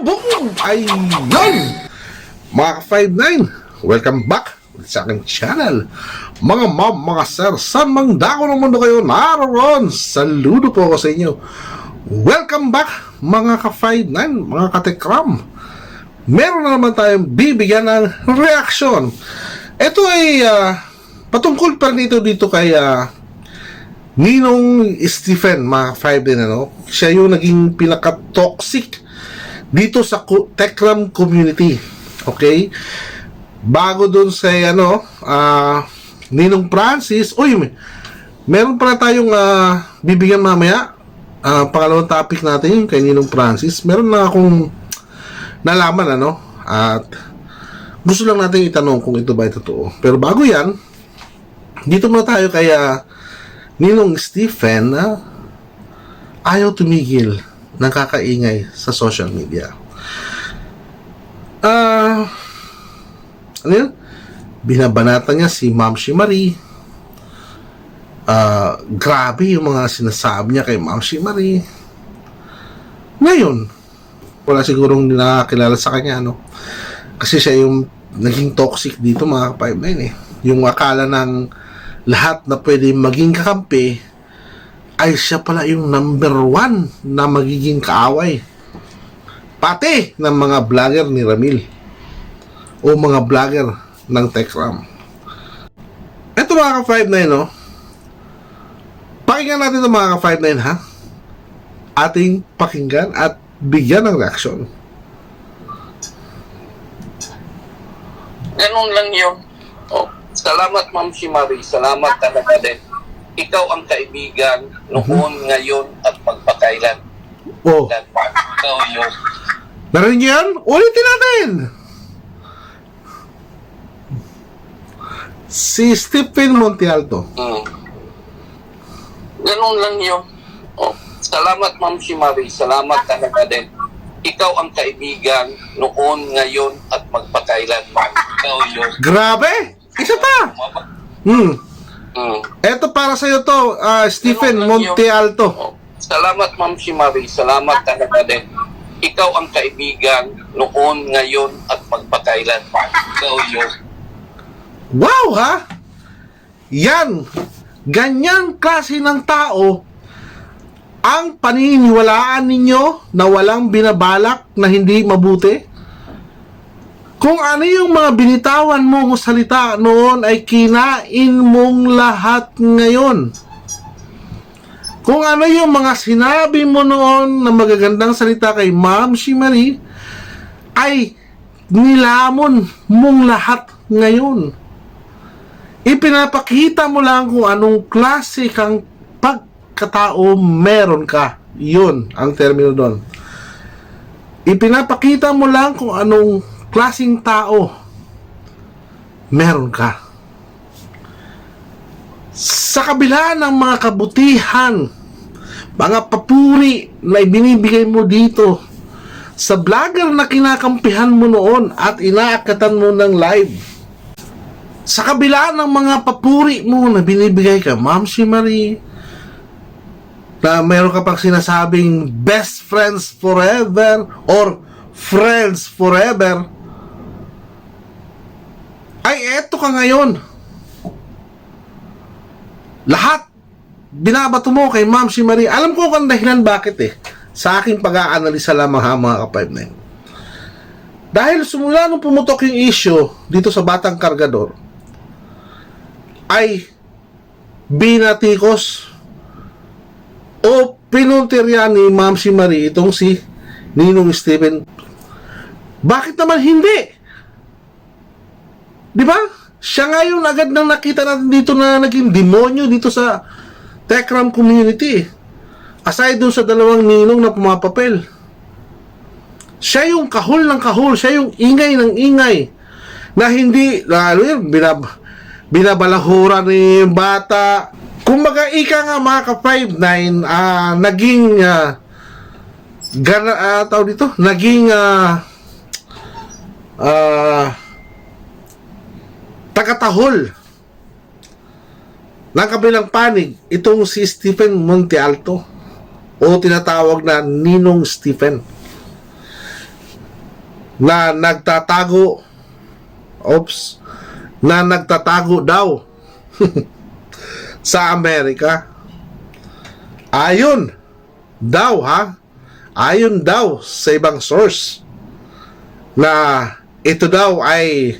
Boom! Ayun! Mga ka-59, welcome back sa aking channel. Mga ma'am, mga sir, saan mang dako ng mundo kayo naroon, saludo po ako sa inyo. Welcome back mga ka-59, mga katekram. Meron na naman tayong bibigyan ng reaksyon. Ito ay patungkol pa rin dito kay Ninong Stephen, mga ka-59, ano? Siya yung naging pinaka-toxic dito sa Tekram community. Okay? Bago dun sa Ninong Francis, meron pala tayong bibigyan mamaya. Pangalawang topic natin yung kay Ninong Francis. Meron na akong nalaman, at gusto lang natin itanong kung ito ba totoo. Pero bago yan, dito muna tayo kay Ninong Stephen na ayaw tumigil ng kakaingay sa social media. Binabanatan niya si Ma'am Shi Marie. Grabe yung mga sinasabi niya kay Ma'am Shi Marie. Ngayon, wala sigurong nakakilala sa kanya, kasi siya yung naging toxic dito, mga ka-59 Yung akala ng lahat na pwede maging kakampi ay siya pala yung number 1 na magiging kaaway, pati ng mga vlogger ni Ramil o mga vlogger ng Tekram. Ito mga ka-59, pakinggan natin ito mga ka-59, ha? Ating pakinggan at bigyan ng reaksyon. Ganun lang yun. Salamat, Ma'am Shi Marie. Salamat talaga din. Ikaw ang kaibigan noon, ngayon, at magpakailan. Ikaw yun. Narinig niyo yan? Ulitin natin! Si Stephen Montialto. Ganun lang yun. Salamat, Ma'am Shi Marie. Salamat talaga din. Ikaw ang kaibigan noon, ngayon, at magpakailan. Ikaw yun. Grabe! Isa pa! Eto para sa'yo to, Stephen Montialto. Salamat, Ma'am Shi Marie. Salamat talaga din. Ikaw ang kaibigan noon, ngayon, at magpakailan. Ikaw yun. Wow, ha? Yan! Ganyang klase ng tao ang paniniwalaan ninyo na walang binabalak na hindi mabuti? Kung ano yung mga binitawan mong salita noon ay kinain mong lahat ngayon. Kung ano yung mga sinabi mo noon na magagandang salita kay Ma'am Shi Marie ay nilamon mong lahat ngayon. Ipinapakita mo lang kung anong klase kang pagkatao meron ka. Yun ang termino doon. Ipinapakita mo lang kung anong klaseng tao meron ka. Sa kabila ng mga kabutihan, mga papuri na ibinibigay mo dito sa vlogger na kinakampihan mo noon at inaakatan mo ng live, sa kabila ng mga papuri mo na binibigay ka, Ma'am Shi Marie, na meron ka pang sinasabing best friends forever or friends forever, ay eto ka ngayon. Lahat binabato mo kay Ma'am Shi Marie. Alam ko kung dahilan bakit sa aking pag-aanalisa lamang, mga ka-59. Dahil simula nung pumutok yung issue dito sa Batang Kargador, ay binatikos o pinuntirya ni Ma'am Shi Marie itong si Ninong Stephen. Bakit naman hindi? Di ba? Siya nga yung agad nang nakita natin dito na naging demonyo dito sa Tekram community. Aside dun sa dalawang ninong na pumapapel. Siya yung kahol ng kahol. Siya yung ingay ng ingay. Na hindi, lalo yun, binabalahura ni yung bata. Kumbaga, ika nga mga ka-59, naging naging tagatahol ng kabilang panig itong si Stephen Montialto o tinatawag na Ninong Stephen. na nagtatago, na nagtatago daw sa Amerika. Ayon daw sa ibang source na ito daw ay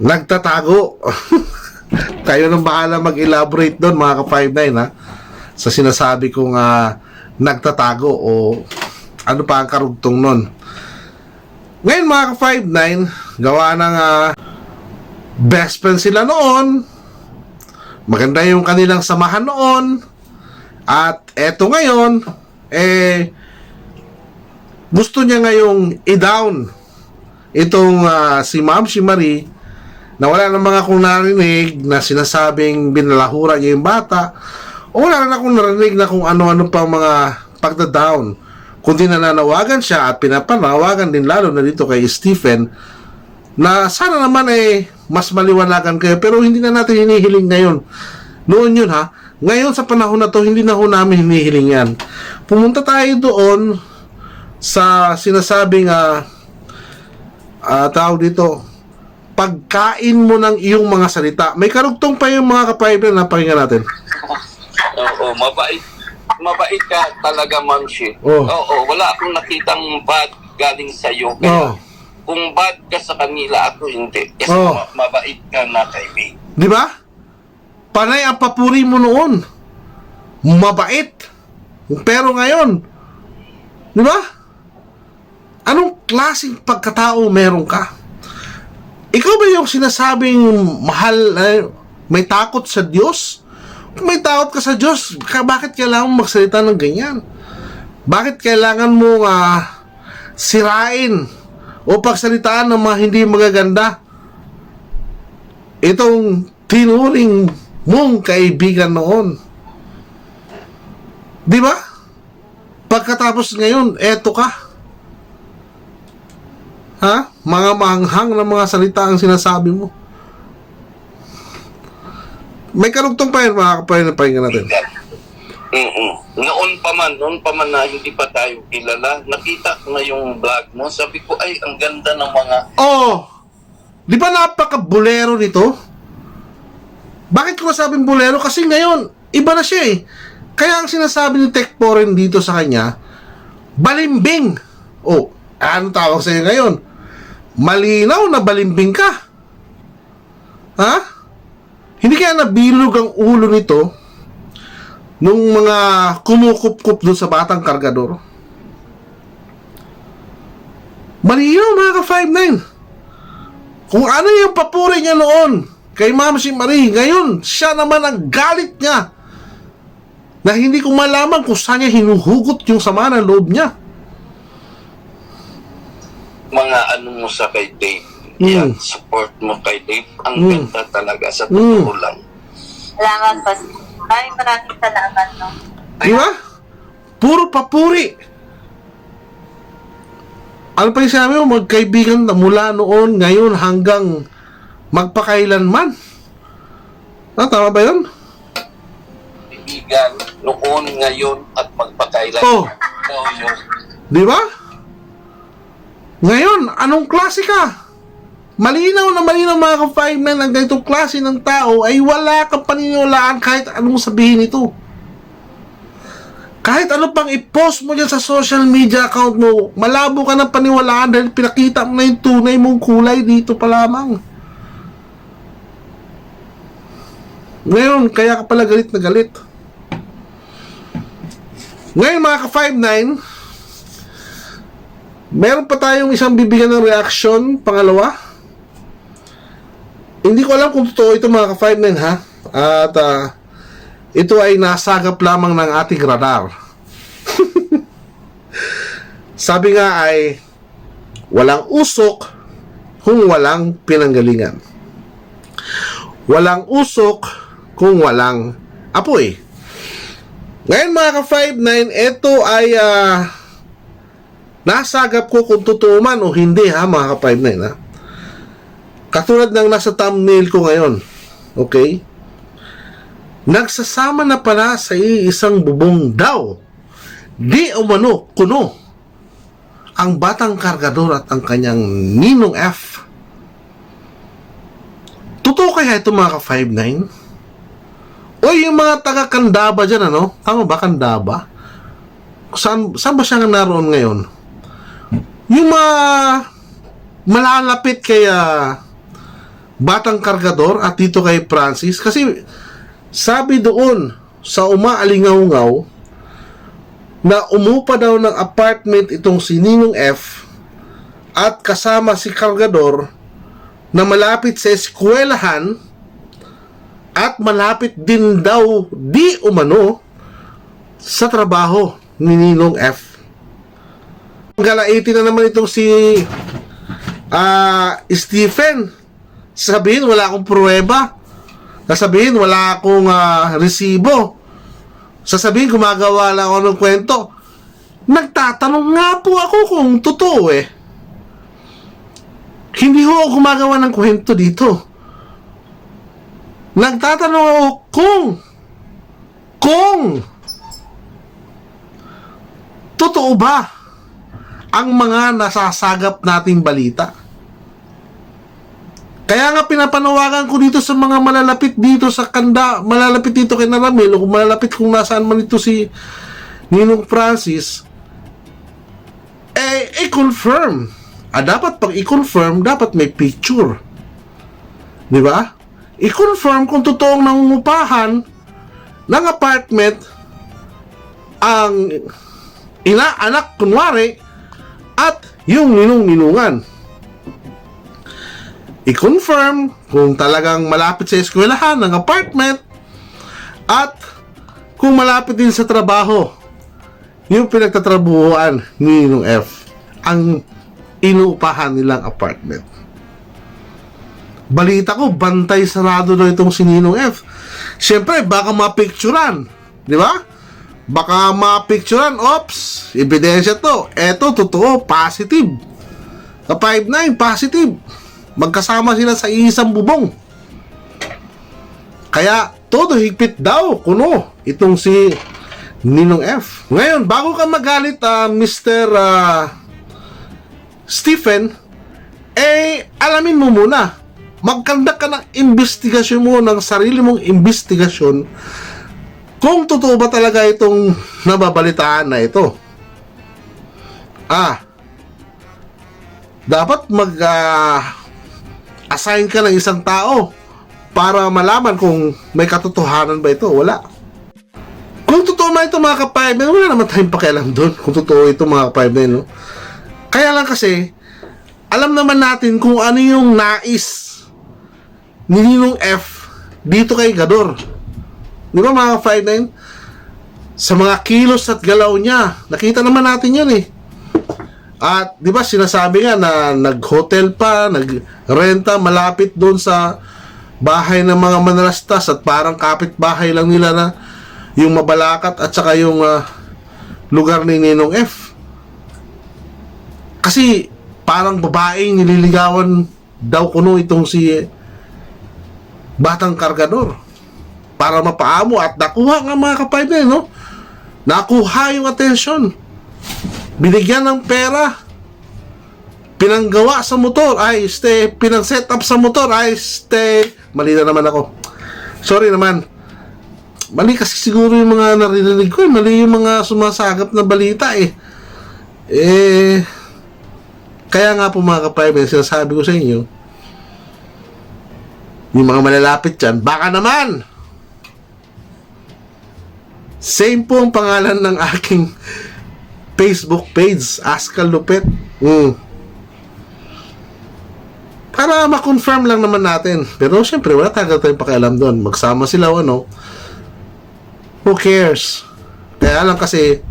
nagtatago. Kayo nang bahala mag-elaborate doon, mga ka-59, ha, sa sinasabi kong nagtatago o ano pa ang karugtong nun. Ngayon, mga ka-59, gawa ng best friend sila noon, maganda yung kanilang samahan noon, at eto ngayon gusto niya ngayong i-down itong si Ma'am si Marie, na wala namang akong narinig na sinasabing binalahura niya yung bata, o wala na akong narinig na kung ano-ano pang mga pagda-down, kundi nananawagan siya at pinapanawagan din lalo na dito kay Stephen na sana naman mas maliwanagan kayo, pero hindi na natin hinihiling ngayon. Noon yun, ha. Ngayon sa panahon na to, hindi na ho namin hinihiling yan. Pumunta tayo doon sa sinasabing tawag dito, pagkain mo ng iyong mga salita. May karugtong pa yung mga kapayper na pakinggan natin. Oo, mabait ka talaga, Ma'am Shi. Oo, wala akong nakitang bad galing sa'yo. Kaya kung bad ka sa kanila, ako hindi. Kasi mabait ka na kaibigan. Di ba? Panay ang papuri mo noon. Mabait. Pero ngayon, di ba? Anong klaseng pagkatao meron ka? Ikaw ba yung sinasabing mahal, may takot sa Diyos? Kung may takot ka sa Diyos, bakit kailangan mo magsalita ng ganyan? Bakit kailangan mo sirain o pagsalitaan ng mga hindi magaganda itong tinuring mong kaibigan noon? Di ba? Pagkatapos ngayon, eto ka. Ha? Mga maanghang na mga salita ang sinasabi mo. May karugtong pa yun, mga kapayapay natin. Noon pa man na hindi pa tayo kilala, nakita ko na yung vlog mo. Sabi ko, ay, ang ganda ng mga... Di ba napaka-bolero nito? Bakit ko nasabing bolero? Kasi ngayon, iba na siya eh. Kaya ang sinasabi ni Tech Foreign dito sa kanya, balimbing. Ano tawag sa'yo ngayon? Malinaw na balimbing ka. Ha? Hindi kaya nabilog ang ulo nito nung mga kumukup-kup doon sa batang kargador? Malinaw, mga ka-59. Kung ano yung papuri niya noon kay Ma'am si Marie, ngayon siya naman ang galit niya na hindi ko malaman kung saan niya hinuhugot yung sama ng loob niya. Mga ano mo sa kay Dave, yan, support mo kay Dave, ang ganda talaga sa totoo lang. Salamat po. Maraming salamat, no? Di ba? Puro papuri. Ano pa yung sinabi mo? Magkaibigan na mula noon, ngayon, hanggang magpakailanman. Tama ba yun? Kaibigan, noon, ngayon, at magpakailan. Di ba? Ngayon, anong klase ka? Malinaw na malinaw, mga ka-5 men, ang ganitong klase ng tao ay wala kang paniniwalaan kahit anong sabihin ito. Kahit ano pang i-post mo dyan sa social media account mo, malabo ka ng paniwalaan dahil pinakita mo na yung tunay mong kulay dito pa lamang. Ngayon, kaya ka pala galit na galit. Ngayon, mga ka-59, meron pa tayong isang bibigyan ng reaction, pangalawa. Hindi ko alam kung totoo ito, mga ka-59, ha? At ito ay nasagap lamang ng ating radar. Sabi nga ay, walang usok kung walang pinanggalingan. Walang usok kung walang apoy. Ngayon, mga ka-59, ito ay nasagap ko kung totoo man o hindi, ha, mga ka-59, ha? Katulad ng nasa thumbnail ko ngayon. Okay? Nagsasama na pala sa isang bubong daw. Di umano, kuno. ang Batang Kargador at ang kanyang Ninong F. Totoo kaya ito mga ka-59? O yung mga taga-Candaba dyan, ano? Tama ba, Candaba? Saan ba siya naroon ngayon? Yung mga malalapit kay Batang Kargador at dito kay Francis, kasi sabi doon sa umaalingaw-ngaw na umupa daw ng apartment itong si Ninong F at kasama si Kargador na malapit sa eskwelahan at malapit din daw di umano sa trabaho ni Ninong F. Galaiti na naman itong si Stephen. Sabihin wala akong pruweba. Sasabihin wala akong resibo. Sasabihin gumagawa lang ako ng kwento. Nagtatanong nga po ako kung totoo eh. Hindi ho ako gumagawa ng kwento dito. Nagtatanong ako kung totoo ba ang mga nasasagap nating balita. Kaya nga pinapanawagan ko dito sa mga malalapit dito sa malalapit dito kay Naramil, o kung malalapit kung nasaan man ito si Ninong Francis, i-confirm. Dapat pag i-confirm, dapat may picture. Di ba? I-confirm kung totoong nangungupahan ng apartment ang ina-anak kunwari at yung ninong-ninungan. I-confirm kung talagang malapit sa eskwelahan ng apartment at kung malapit din sa trabaho yung pinagtatrabuhuan ni Ninong F ang inuupahan nilang apartment. Balita ko, bantay sarado daw itong si Ninong F. Siyempre, baka mapicturan, di ba? Baka mapicturan, ops, ebidensya to. Eto, totoo, positive. Sa 5-9, positive. Magkasama sila sa isang bubong. Kaya, todo higpit daw, kuno, itong si Ninong F. Ngayon, bago ka magalit, Mr. Stephen, alamin mo muna. Magkandak ka ng investigasyon mo, ng sarili mong investigasyon, kung totoo ba talaga itong nababalitaan na ito. Dapat assign ka ng isang tao para malaman kung may katotohanan ba ito. Wala. Kung totoo man ito mga ka-5, wala naman tayong pakialam doon kung totoo ito mga ka-5, no? Kaya lang kasi alam naman natin kung ano yung nais ni Ninong F dito kay Gador. Di ba mga ka-5-9? Sa mga kilos at galaw niya, nakita naman natin yan eh. At di ba sinasabi nga na nag-hotel pa, nag-renta malapit doon sa bahay ng mga manalastas at parang kapit-bahay lang nila na yung Mabalacat at saka yung lugar ni Ninong F. Kasi parang babaeng nililigawan daw kuno itong si Batang Kargador para mapaamo at nakuha nga mga kapatid, no? Nakuha yung atensyon. Binigyan ng pera, pinanggawa sa motor, pinang-set up sa motor, mali na naman ako. Sorry naman. Mali kasi siguro yung mga narinig ko, mali yung mga sumasagap na balita kaya nga po mga kapayben, sinasabi ko sa inyo, yung mga malalapit dyan, baka naman same po ang pangalan ng aking Facebook page, Askal Lupet. Para ma-confirm lang naman natin. Pero syempre, wala tagal tayong pakialam doon. Magsama sila o ano. Who cares? Kaya lang kasi,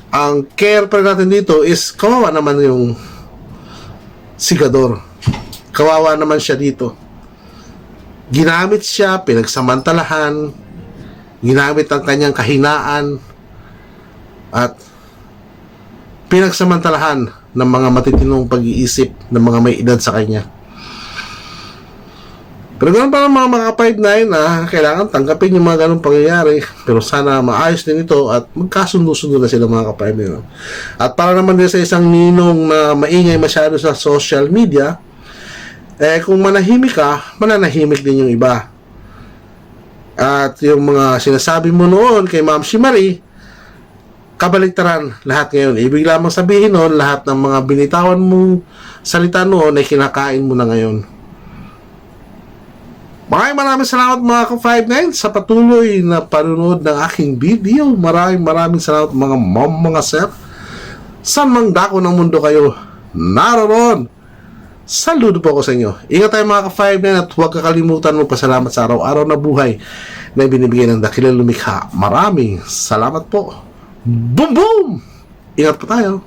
ang care pa natin dito is, kawawa naman yung sigador. Kawawa naman siya dito. Ginamit siya, pinagsamantalahan, ginamit ang kanyang kahinaan, at pinagsamantalahan ng mga matitinong pag-iisip ng mga may edad sa kanya. Pero ganun pa ng mga 5-9 na kailangan tanggapin yung mga ganung pangyayari. Pero sana maayos din ito at magkasundo-sundo na sila mga ka-5-9. At para naman din sa isang ninong na maingay masyado sa social media, kung manahimik ka, mananahimik din yung iba. At yung mga sinasabi mo noon kay Ma'am si Marie, kabaligtaran lahat ngayon. Ibig lamang sabihin noon, lahat ng mga binitawan mong salita noon ay kinakain mo na ngayon. Maraming salamat mga ka-5-9 sa patuloy na panunod ng aking video. Maraming salamat mga sir. Saan mang dako ng mundo kayo naroon. Saludo po ako sa inyo. Ingat tayo mga ka-5-9 at huwag kakalimutan mo pasalamat sa araw-araw na buhay na binibigyan ng dakilang lumikha. Maraming salamat po. Boom boom! Ingat po tayo.